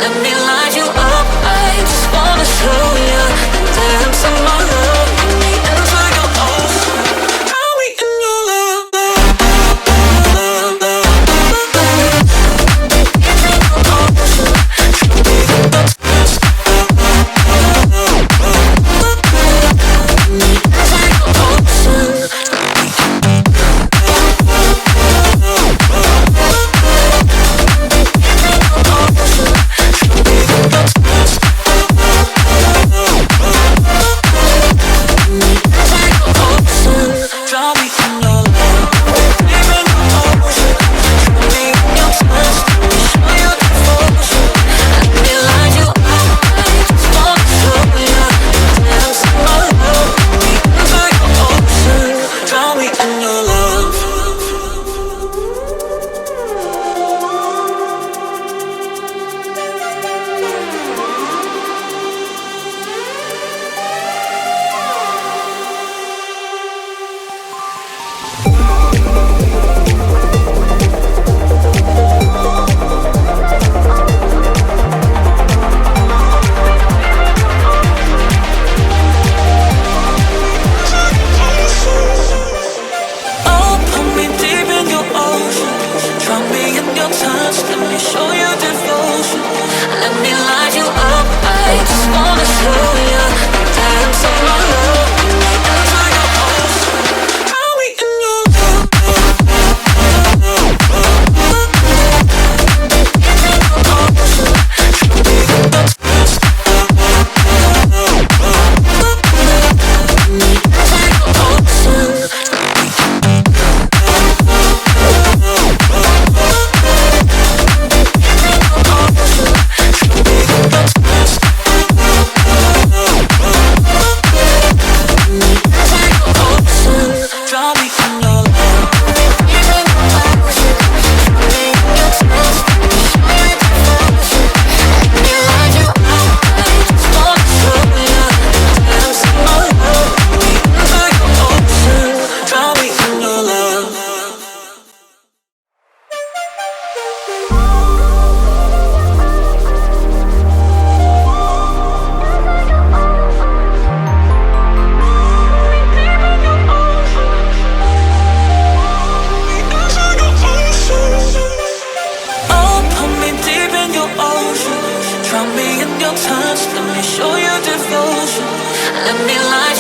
Let me light you up. I just wanna show you the dance of my love. Let me enter your ocean. Drown me in your love. Drown me in your touch, let me show you devotion. Let me light